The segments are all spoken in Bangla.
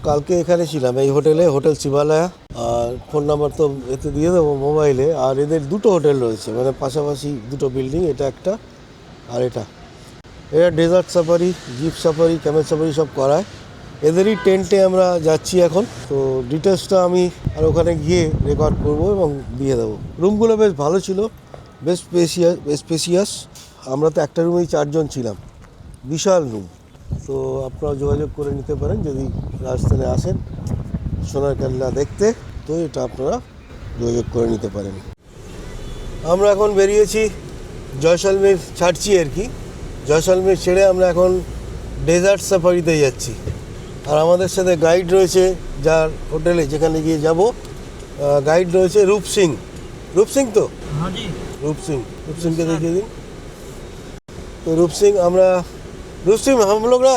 কালকে এখানে ছিলাম এই হোটেলে, হোটেল শিবালয়া। আর ফোন নাম্বার তো এতে দিয়ে দেবো মোবাইলে। আর এদের দুটো হোটেল রয়েছে, মানে পাশাপাশি দুটো বিল্ডিং, এটা একটা আর এটা। এরা desert safari, zip safari, Camel safari সব করায়। এদেরই টেন্টে আমরা যাচ্ছি এখন। তো ডিটেলসটা আমি আর ওখানে গিয়ে রেকর্ড করব এবং দিয়ে দেবো। রুমগুলো বেশ ভালো ছিল, বেশ স্পেসিয়াস। আমরা তো একটা রুমেই 4 জন ছিলাম, বিশাল রুম। তো আপনারা যোগাযোগ করে নিতে পারেন যদি রাজস্থানে আসেন সোনার কেল্লা দেখতে। তো এটা আপনারা যোগাযোগ করে নিতে পারেন। আমরা এখন বেরিয়েছি জয়সলমীর, ছাড়ছি আর কি। জয়সলমীর ছেড়ে আমরা এখন ডেজার্ট সাফারিতে যাচ্ছি। আর আমাদের সাথে গাইড রয়েছে, যার হোটেলে যেখানে গিয়ে যাব, গাইড রয়েছে रूप सिंह। रूप सिंह तो हाँ जी, रूप सिंह के देखिए दिन। तो रूप सिंह हम लोग ना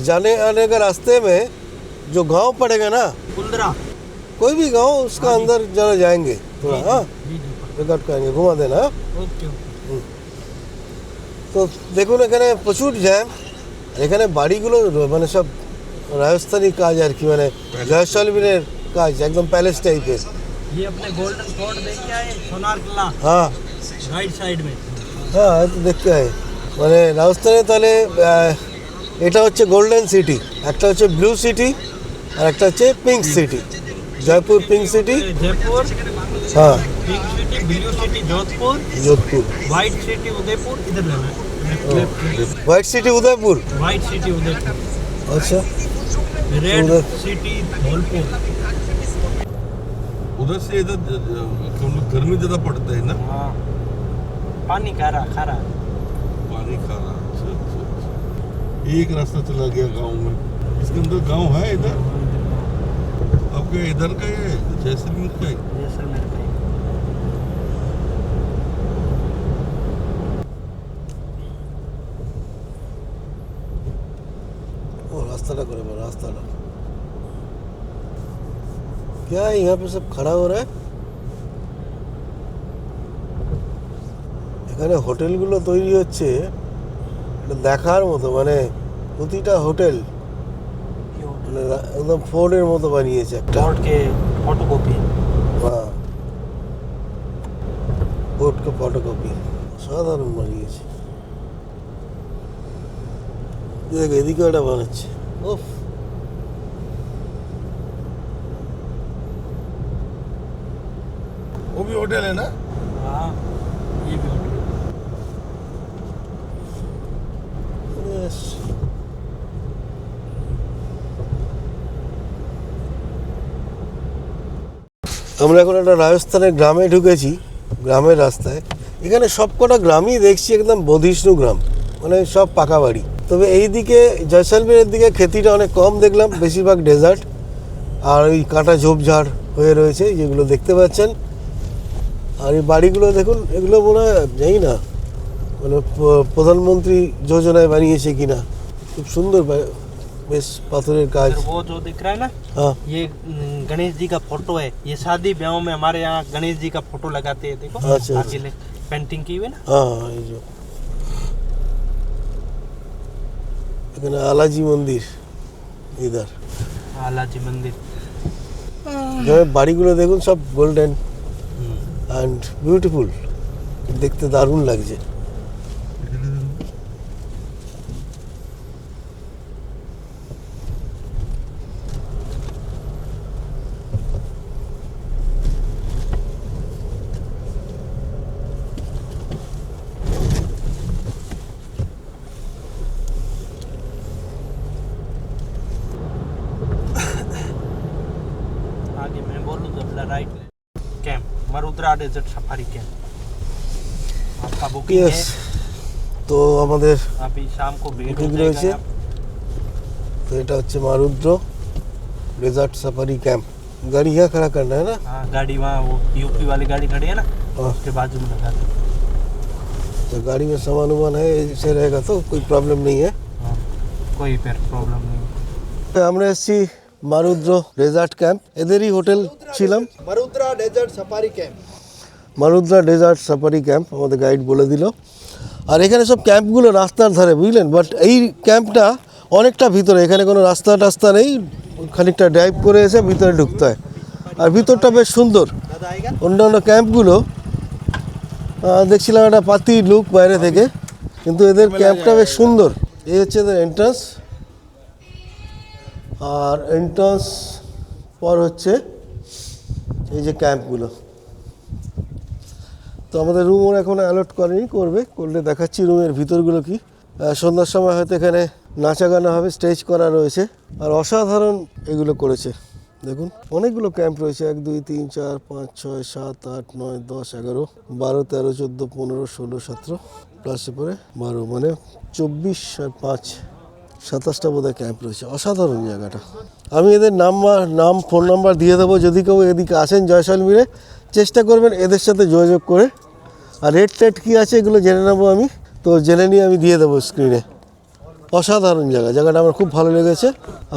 जाने आने का रास्ते में जो गांव पड़ेगा ना, कुंदरा, कोई भी गांव, उसका अंदर जरा जाएंगे थोड़ा। हाँ, जी जी, রেকর্ড করেंगे, ঘুমা দেন। হ্যাঁ, ओके। তো দেখুন এখানে প্রচুর জ্যাম। এখানে বাড়িগুলো মানে সব রাজস্থানী কাজ আর কি, মানে জয়সলমীরের কাজ, একদম প্যালেস টাইপের। ये अपने गोल्डन फोर्ट देख के आए, सोनार किला হ্যাঁ राइट साइड में। হ্যাঁ, তো দেখতে হয় মানে রাজস্থানে। তাহলে এটা হচ্ছে গোল্ডেন সিটি, একটা হচ্ছে ব্লু সিটি, আর একটা হচ্ছে pink city. Jaipur pink city, Jaipur হ্যাঁ pink city, blue city Jodhpur, Jodhpur. White city Udaipur. इधर लेना है, white city Udaipur. White city Udaipur, আচ্ছা, रेड उदय- सिटी धौलपुर। उधर से इधर गर्मी ज्यादा पड़ता है ना, हाँ, पानी खारा खारा। पानी खा रहा। अच्छा अच्छा अच्छा। एक रास्ता चला गया गांव में। इसके अंदर गांव है इधर आपके, इधर का है जैसलमेर का है। जैसलमेर का ही। ও রাস্তাটা করে বলো, রাস্তাটা क्या है? यहाँ पे सब खड़ा हो रहा है। এখানে হোটেলগুলো তৈরি হচ্ছে, এটা দেখার মতো। মানে প্রতিটা হোটেল মানে একদম ফোর্ডের মতো বানিয়েছে একটা। फोर्ट के फोटोकॉपी। হ্যাঁ, ফোর্ডকে ফটোকপি সাধারণ বানিয়েছে। দেখ এদিকে একটা বানাচ্ছে। ওফ, वो भी होटल है ना। हाँ, ये भी होटल। বেশ। আমরা এখন একটা রাজস্থানের গ্রামে ঢুকেছি, গ্রামের রাস্তায়। এখানে সবকটা গ্রামই দেখছি একদম বধিষ্ণু গ্রাম, মানে সব পাকা বাড়ি। তবে এই দিকে জয়সলমীরের দিকে খেতিটা অনেক কম দেখলাম, বেশিরভাগ ডেজার্ট। আর ওই কাঁটা ঝোপঝাড় হয়ে রয়েছে যেগুলো দেখতে পাচ্ছেন। আর এই বাড়িগুলো দেখুন, এগুলো মনে হয় জানি না মানে প্রধানমন্ত্রী যোজনায় বানিয়েছে কিনা। খুব সুন্দর, বেশ পাথরের কাজ। इधर वो जो दिख रहा है ना, হ্যাঁ ये गणेश जी का फोटो है। ये शादी ब्याहों में हमारे यहाँ गणेश जी का फोटो लगाते हैं, देखो। अच्छा, आगे ले पेंटिंग की हुई है ना। হ্যাঁ, এই যে এখানে আলাজি মন্দির ইধার। आलाजी मंदिर। বাড়িগুলো দেখুন সব গোল্ডেন অ্যান্ড বিউটিফুল, দেখতে দারুণ লাগছে। आगे मैं बोलूँ तो अपना राइट ले। कैंप मरुद्रा डेजर्ट सफारी कैंप आपका बुकिंग ইয়েস, है। তো আমাদের अभी शाम को भीड़ हो বুকিং जाएगा রয়েছে। यहाँ। তো এটা হচ্ছে মারুদ্র डेजर्ट सफारी कैंप। गाड़ी यहाँ खड़ा करना है ना। हाँ, गाड़ी वहाँ वो यूपी वाली गाड़ी खड़ी है ना, हाँ। उसके बाजू में लगा दो। तो गाड़ी में सामान वामान है, ऐसे रहेगा तो कोई प्रॉब्लम नहीं है। हाँ, कोई फिर प्रॉब्लम नहीं। আমরা এসেছি মারুদ্র ডেজার্ট ক্যাম্প, এদেরই হোটেল ছিলাম। Marudra desert safari camp. Marudra desert safari camp আমাদের গাইড বলে দিল। আর এখানে সব ক্যাম্পগুলো রাস্তার ধারে, বুঝলেন। বাট এই ক্যাম্পটা অনেকটা ভিতরে, এখানে কোনো রাস্তা টাস্তা নেই, খানিকটা ড্রাইভ করে এসে ভিতরে ঢুকতে হয়। আর ভিতরটা বেশ সুন্দর। অন্যান্য ক্যাম্পগুলো দেখছিলাম একটা পাতি লুক বাইরে থেকে, কিন্তু এদের ক্যাম্পটা বেশ সুন্দর। এই হচ্ছে এদের এন্ট্রান্স, আর এন্ট্রান্স পর হচ্ছে এই যে ক্যাম্পগুলো। তো আমাদের রুম ওরা এখন অ্যালট করেনি, করলে দেখাচ্ছি রুমের ভিতরগুলো কি। সন্ধ্যার সময় হয়তো এখানে নাচা গানা হবে, স্টেজ করা রয়েছে। আর অসাধারণ এগুলো করেছে, দেখুন অনেকগুলো ক্যাম্প রয়েছে, 1 2 3 4 5 6 7 8 9 10 11 12 13 14 15 16 17 প্লাস পরে 12, মানে 24 আর 5 27টা বোধহয় ক্যাম্প রয়েছে। অসাধারণ জায়গাটা। আমি এদের নাম ফোন নাম্বার দিয়ে দেবো, যদি কেউ এদিকে আসেন জয়সলমীরে চেষ্টা করবেন এদের সাথে যোগাযোগ করে। আর রেট টেট কী আছে এগুলো জেনে নেবো আমি, তো জেনে নিয়ে আমি দিয়ে দেবো স্ক্রিনে। অসাধারণ জায়গাটা আমার খুব ভালো লেগেছে।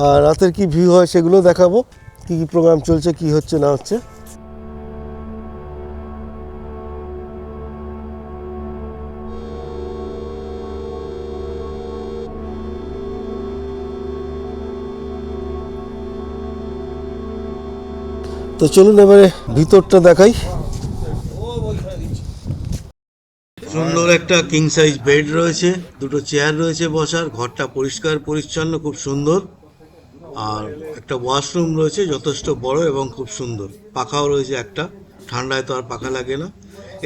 আর রাতের কি ভিউ হয় সেগুলো দেখাবো, কী কী প্রোগ্রাম চলছে, কি হচ্ছে না হচ্ছে। তো চলুন এবারে ভিতরটা দেখাই। সুন্দর একটা কিং সাইজ বেড রয়েছে, দুটো চেয়ার রয়েছে বসার, ঘরটা পরিষ্কার পরিচ্ছন্ন, খুব সুন্দর। আর একটা ওয়াশরুম রয়েছে যথেষ্ট বড় এবং খুব সুন্দর। পাখাও রয়েছে একটা, ঠান্ডায় তো আর পাখা লাগে না।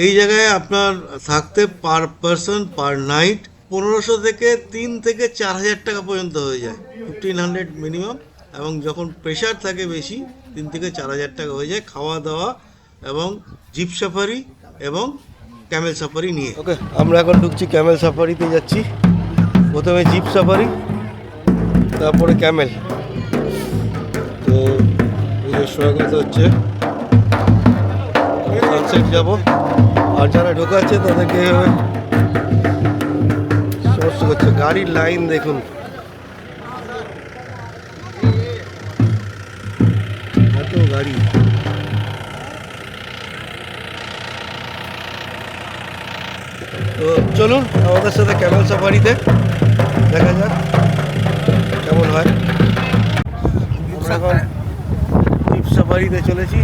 এই জায়গায় আপনার থাকতে পার পারসন পার নাইট 1500 থেকে 3 থেকে 4000 টাকা পর্যন্ত হয়ে যায়, 1500 মিনিমাম। এবং যখন প্রেশার থাকে বেশি 3 থেকে 4000 টাকা হয়ে যায়, খাওয়া দাওয়া এবং জিপ সাফারি এবং ক্যামেল সাফারি নিয়ে। ওকে, আমরা এখন ঢুকছি ক্যামেল সাফারিতে যাচ্ছি। প্রথমে জিপ সাফারি, তারপরে ক্যামেল। তো এই যে স্বাগত হচ্ছে, সানসেট যাব। আর যারা ঢোকাচ্ছে তাদেরকে সমস্যা করছে। গাড়ির লাইন দেখুন, এত গাড়ি। তো চলুন আমাদের সাথে ক্যামেল সাফারিতে, দেখা যাক কেমন হয়। আমরা এখন জিপ সাফারিতে চলেছি।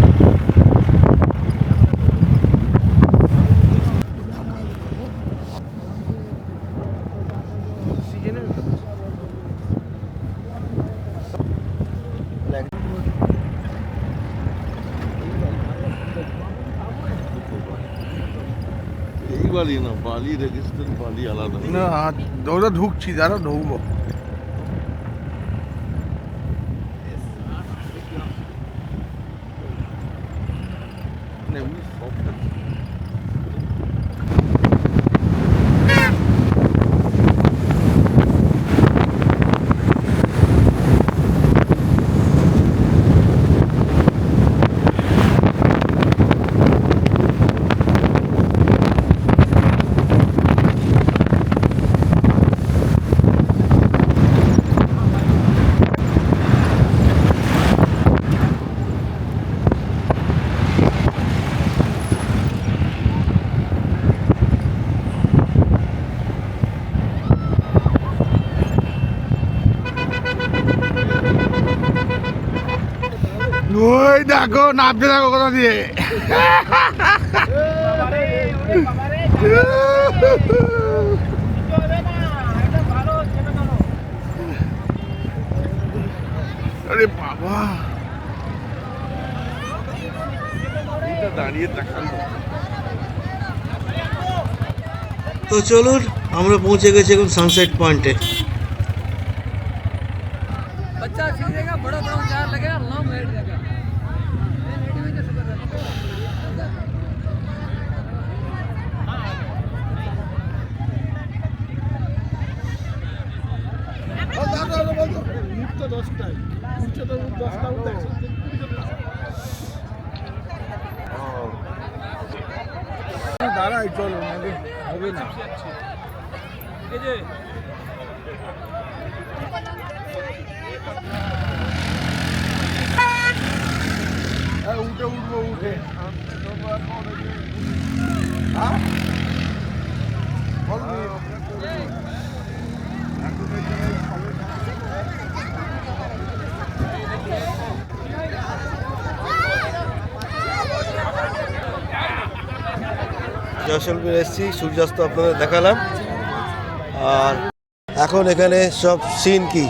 এই বালি না, বালি রেজিস্ট্রেশন বালি আলাদা। না ওটা ঢুকছি, যারা ঢুকবো। এমনি সবটা ওই দেখো নামতে দেখো কোথা দিয়ে। আরে বাবা, দাঁড়িয়ে দেখালো। তো চলুন আমরা পৌঁছে গেছি এখন সানসেট পয়েন্টে। बच्चा सीखेगा, बड़ा बड़ा ऊंचाई लगेगा, लॉन्ग हाइट लगेगा। দাঁড়াই চলো, হবে না। এই যে উঠে উঠবো, উঠে জয়সলমীর এসেছি, সূর্যাস্ত আপনাদের দেখালাম। আর এখন এখানে সব সিন কি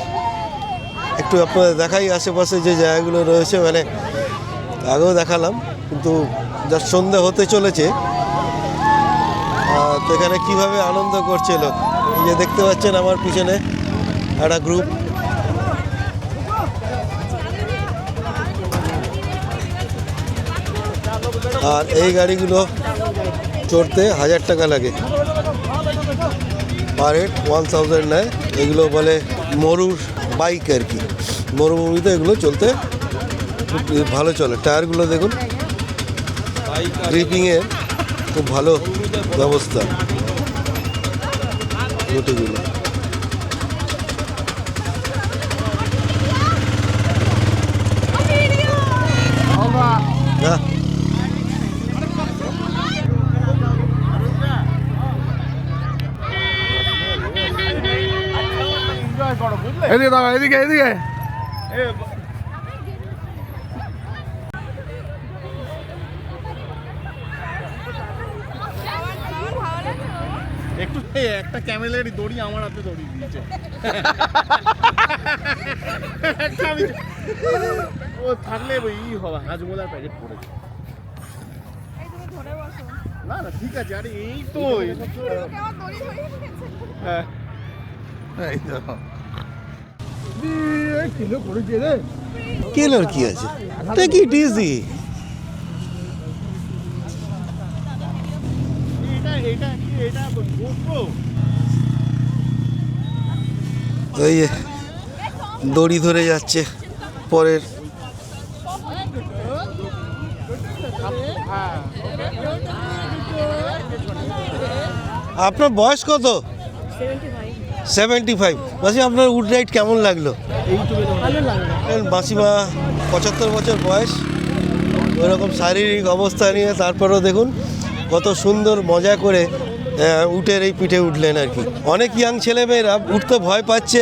একটু আপনাদের দেখাই, আশেপাশে যে জায়গাগুলো রয়েছে, মানে আগেও দেখালাম, কিন্তু যা সন্ধে হতে চলেছে তো এখানে কীভাবে আনন্দ করছে লোক। এই যে দেখতে পাচ্ছেন আমার পিছনে একটা গ্রুপ, আর এই গাড়িগুলো চড়তে 1000 টাকা লাগে, পার হেড 1000 নেয়। এগুলো বলে মরুর বাইক আর কি, মরুভূমিতে এগুলো চলতে খুব ভালো চলে। টায়ারগুলো দেখুন, গ্রিপিংয়ের খুব ভালো ব্যবস্থা গোটিগুলো। হ্যাঁ, এদিকে দাঁড়া, এদিকে এদিকে। একটু একটা ক্যামেলের দড়ি আমার হাতে দড়ি দিয়েছে। ও থাকলে ই হবে, হাজমোলার প্যাকেট পড়েছে। না না ঠিক আছে, আরে এই তো হ্যাঁ এই তো কিলো পড়েছে রে। কেনার কি আছে, টেক ইট ইজি। এটা GoPro? এই যে দড়ি ধরে যাচ্ছে পরের। আপনার বয়স কত? 75। মাসি আপনার উড রাইড কেমন লাগলো? মাসিমা 75 বছর বয়স, ওইরকম শারীরিক অবস্থা নিয়ে তারপরেও দেখুন কত সুন্দর মজা করে উটের এই পিঠে উঠলেন আর কি। অনেক ইয়াং ছেলেমেয়েরা উঠতে ভয় পাচ্ছে,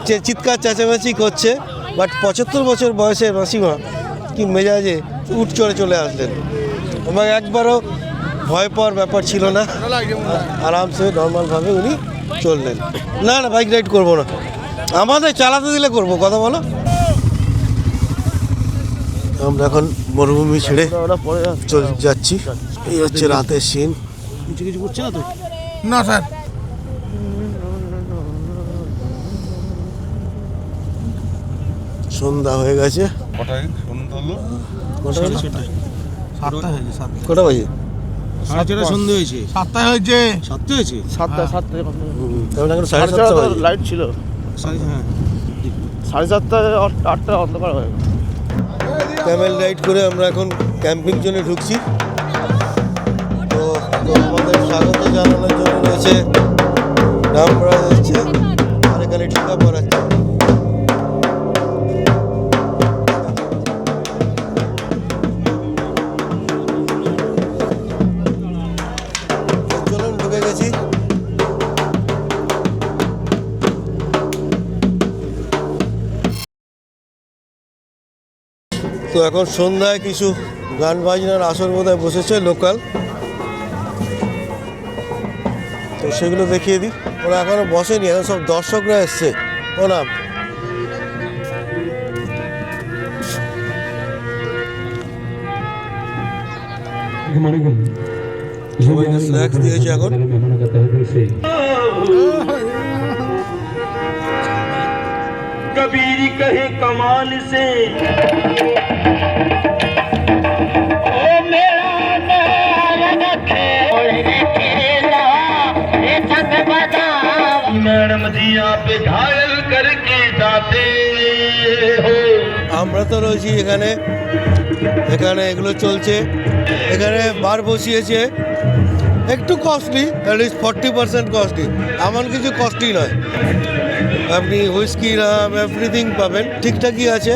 যে চিৎকার চেঁচামেচি করছে, বাট 75 বছর বয়সের মাসিমা কি মেজাজে উট চড়ে চলে আসলেন, এবং একবারও ভয় পাওয়ার ব্যাপার ছিল না, আরামসে নর্মালভাবে উনি চললেন। না না, বাইক রাইড করবো না, আমাদের চালাতে দিলে করবো, কথা বলো। আমরা এখন মরুভূমি ছেড়ে চলে যাচ্ছি। এই হচ্ছে রাতের সিন। কিছু করছে না তো? না স্যার, সন্ধ্যা হয়ে গেছে। কটায় সন্ধ্যা হলো? কটা বাজে? 7টা হয়েছে, 7টা। কটা বাজে? 7:30 সন্ধে হয়েছে। 7টায় হয়েছে। 7টা হয়েছে? 7টা তাহলে এখন 7:30 বাজে। লাইট ছিল, হ্যাঁ। 7:30 8টা অন্ধকার হয়ে গেল। ক্যামেল রাইড করে আমরা এখন ক্যাম্পিং জোনে ঢুকছি। তো আমাদের স্বাগত জানানোর জন্য রয়েছে নাম পড়া যাচ্ছে, আর এখানে টিকা পড়াচ্ছে। চলুন, ঢুকে গেছি। তো এখন সন্ধ্যায় কিছু গান বাজনার আসর বোধহয় বসেছে লোকাল, তো সেগুলো দেখিয়ে দিই। ওরা এখনো বসেনি, এখন সব দর্শকরা এসছে। ও নাম সবাইকে স্ন্যাক্স দিয়েছে এখন। कबीर कहे कमाल से ओ मेरा मैडम जी आप घायल करके जाते हो। আমরা তো রয়েছি এখানে, এখানে এগুলো চলছে। এখানে বার বসিয়েছে, একটু কস্টলি, অ্যাটলিস্ট 40% কস্টলি, এমন কিছু কস্টলি নয়। আপনি হুইস্কি রাম এভরিথিং পাবেন, ঠিকঠাকই আছে।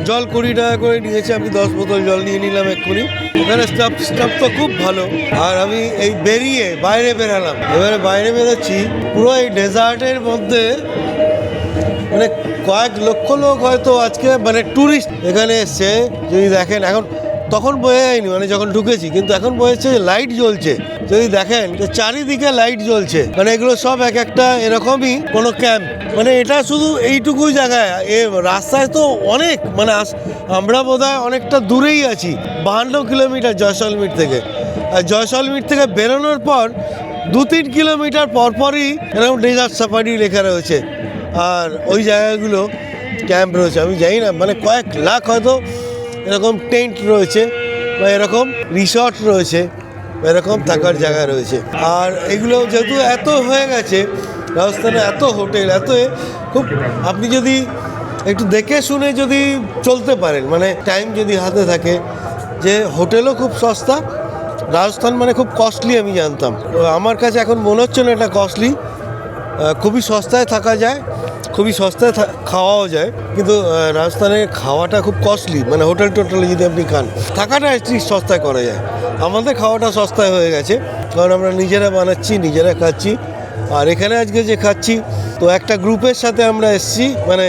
জল 20 টাকা করে নিয়েছে, আমি 10 বোতল জল নিয়ে নিলাম এক্ষুনি। এখানে স্টাফ তো খুব ভালো। আর আমি এই বেরিয়ে বাইরে বেরালাম, এবারে বাইরে বেরোচ্ছি পুরো এই ডেজার্টের মধ্যে, মানে কয়েক লক্ষ লোক হয়তো আজকে মানে ট্যুরিস্ট এখানে এসছে। যদি দেখেন এখন তখন বোঝা যায়নি মানে যখন ঢুকেছি, কিন্তু এখন বোঝাচ্ছে যে লাইট জ্বলছে। যদি দেখেন যে চারিদিকে লাইট জ্বলছে, মানে এগুলো সব এক একটা এরকমই কোনো ক্যাম্প। মানে এটা শুধু এইটুকুই জায়গায়, এ রাস্তায় তো অনেক, মানে আমরা বোধহয় অনেকটা দূরেই আছি, 52 কিলোমিটার জয়সলমীর থেকে। আর জয়সলমীর থেকে বেরোনোর পর 2-3 কিলোমিটার পরপরই এরকম ডেজার্ট সাফারি লেখা রয়েছে, আর ওই জায়গাগুলো ক্যাম্প রয়েছে। আমি জানি না, মানে কয়েক লাখ হয়তো এরকম টেন্ট রয়েছে বা এরকম রিসর্ট রয়েছে, এরকম থাকার জায়গা রয়েছে। আর এগুলো যেহেতু এত হয়ে গেছে রাজস্থানে, এত হোটেল, এত খুব, আপনি যদি একটু দেখে শুনে যদি চলতে পারেন, মানে টাইম যদি হাতে থাকে, যে হোটেলও খুব সস্তা। রাজস্থান মানে খুব কস্টলি আমি জানতাম, আমার কাছে এখন মনে হচ্ছে না এটা কস্টলি। খুবই সস্তায় থাকা যায়, খুবই সস্তায় খাওয়াও যায়, কিন্তু রাজস্থানে খাওয়াটা খুব কস্টলি। মানে হোটেল টোটেলে যদি আপনি খান, থাকাটা অ্যাটলিস্ট সস্তায় করা যায়। আমাদের খাওয়াটা সস্তায় হয়ে গেছে, কারণ আমরা নিজেরা বানাচ্ছি, নিজেরা খাচ্ছি। আর এখানে আজকে যে খাচ্ছি, তো একটা গ্রুপের সাথে আমরা এসেছি, মানে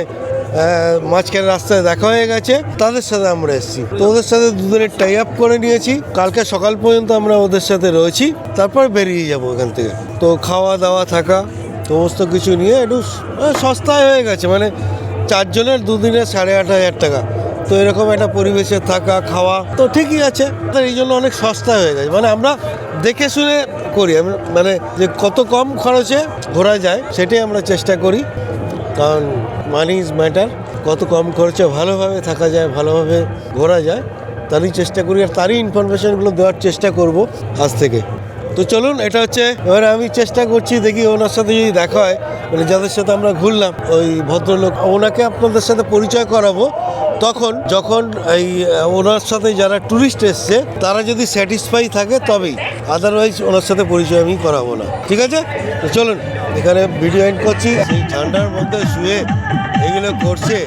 মাঝখানে রাস্তায় দেখা হয়ে গেছে, তাদের সাথে আমরা এসেছি। তো ওদের সাথে দুদিনের টাই আপ করে নিয়েছি, কালকে সকাল পর্যন্ত আমরা ওদের সাথে রয়েছি, তারপর বেরিয়ে যাবো এখান থেকে। তো খাওয়া দাওয়া থাকা সমস্ত কিছু নিয়ে একটু সস্তায় হয়ে গেছে, মানে 4 জনের 2 দিনে 8,500 টাকা। তো এরকম একটা পরিবেশে থাকা খাওয়া তো ঠিকই আছে, এই জন্য অনেক সস্তা হয়ে গেছে। মানে আমরা দেখে শুনে করি, মানে যে কত কম খরচে ঘোরা যায় সেটাই আমরা চেষ্টা করি, কারণ মানি ইজ ম্যাটার। কত কম খরচে ভালোভাবে থাকা যায়, ভালোভাবে ঘোরা যায়, তারই চেষ্টা করি, আর তারই ইনফরমেশনগুলো দেওয়ার চেষ্টা করব আজ থেকে। তো চলুন, এটা হচ্ছে এবারে আমি চেষ্টা করছি, দেখি ওনার সাথে যদি দেখা হয়, মানে যাদের সাথে আমরা ঘুরলাম, ওই ভদ্রলোক, ওনাকে আপনাদের সাথে পরিচয় করাবো তখন, যখন এই ওনার সাথে যারা ট্যুরিস্ট এসছে তারা যদি স্যাটিসফাই থাকে তবেই, আদারওয়াইজ ওনার সাথে পরিচয় আমি করাবো না। ঠিক আছে, তো চলুন, এখানে ভিডিও এন্ড করছি। এই ঠান্ডার মধ্যে শুয়ে এগুলো করছে,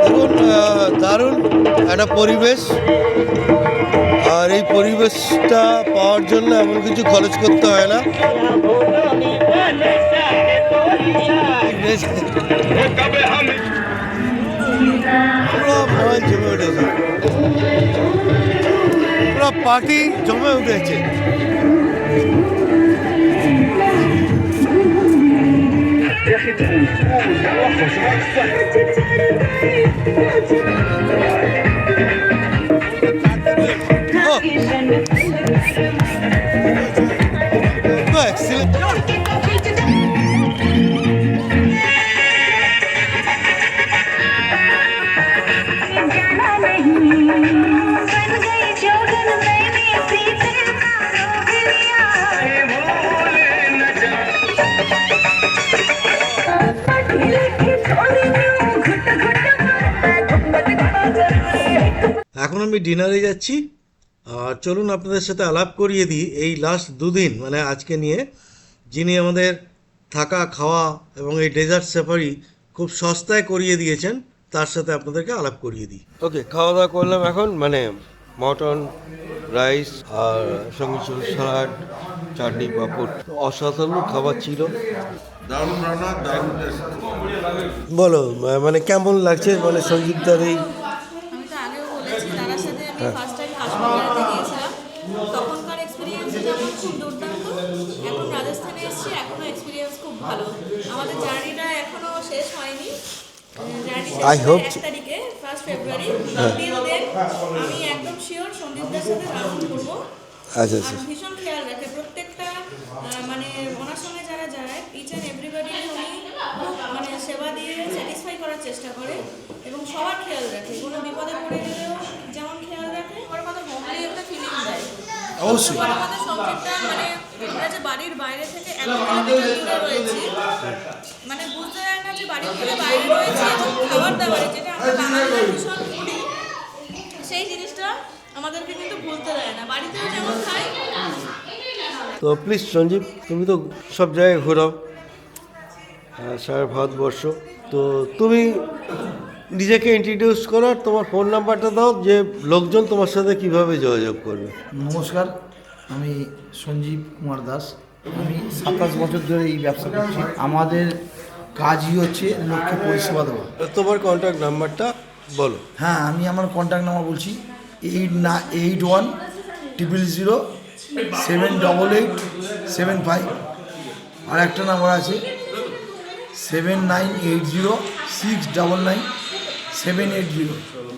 দেখুন দারুণ একটা পরিবেশ, আর এই পরিবেশটা পাওয়ার জন্য এমন কিছু খরচ করতে হয় না। পুরো মহল জমে উঠেছে, পুরো পার্টি জমে উঠেছে। Excellent. এখন আমি ডিনারে যাচ্ছি, আর চলুন আপনাদের সাথে আলাপ করিয়ে দিই এই লাস্ট 2 দিন, মানে আজকে নিয়ে, যিনি আমাদের থাকা খাওয়া এবং এই ডেজার্ট সাফারি খুব সস্তায় করিয়ে দিয়েছেন, তার সাথে আপনাদেরকে আলাপ করিয়ে দিই। ওকে, খাওয়া দাওয়া করলাম এখন, মানে মটন, রাইস, আর সঙ্গে ছিল স্যালাড, চাটনি, পাঁপড়। অসাধারণ খাবার ছিল। দারুণ রান্না, দারুণ টেস্ট। বলো, মানে কেমন লাগছে, মানে সঞ্জীবদার এই? আমি তো আগেও বলেছি, তার সাথে আমি ফার্স্ট টাইম কাশ্মীর গিয়েছিলাম, তখনকার এক্সপিরিয়েন্স যেমন খুব দুর্দান্ত, এখন রাজস্থানে এসেছি, এখনো এক্সপিরিয়েন্স খুব ভালো। আমাদের জার্নিটা এখনো শেষ হয়নি, জার্নি শেষ হবে 1 তারিখে, 1 ফেব্রুয়ারি। টিল দেন আমি একদম শিওর সন্দীপদার সাথে রাউন্ড করবো। আচ্ছা, ভীষণ খেয়াল রাখে প্রত্যেকটা, মানে ওনার সঙ্গে যারা যায়, ইচ অ্যান্ড এভরিবডি উনি খুব মানে সেবা দিয়ে স্যাটিসফাই করার চেষ্টা করে এবং সবার খেয়াল রাখে, কোনো বিপদে পড়ে গেলেও যেমন খেয়াল রাখে, ওর কথা হোমলি একটা ফিলিং দেয়। অবশ্যই। আমাদের সংসারটা মানে আমরা যে বাড়ির বাইরে থেকে 1 কিলোমিটার দূরে রয়েছি, মানে বুঝতে যায় না যে বাড়ির থেকে বাইরে রয়েছে এবং খাবার দাবারে যেটা আমরা বাঙালিরা ভীষণ করি, সেই জিনিসটা আমাদেরকে কিন্তু ভুলতে দেয় না। বাড়িতেও যেমন খাই। তো প্লিজ সঞ্জীব, তুমি তো সব জায়গায় ঘোরাও সারা ভারতবর্ষ, তো তুমি নিজেকে ইন্ট্রোডিউস করো, আর তোমার ফোন নাম্বারটা দাও যে লোকজন তোমার সাথে কিভাবে যোগাযোগ করবে। নমস্কার, আমি সঞ্জীব কুমার দাস। আমি 27 বছর ধরে এই ব্যবসা করছি। আমাদের কাজই হচ্ছে লোককে পরিষেবা দেওয়া। তোমার কন্ট্যাক্ট নাম্বারটা বলো। হ্যাঁ, আমি আমার কন্ট্যাক্ট নাম্বার বলছি 8100078875। আর একটা নাম্বার আছে 7980699780।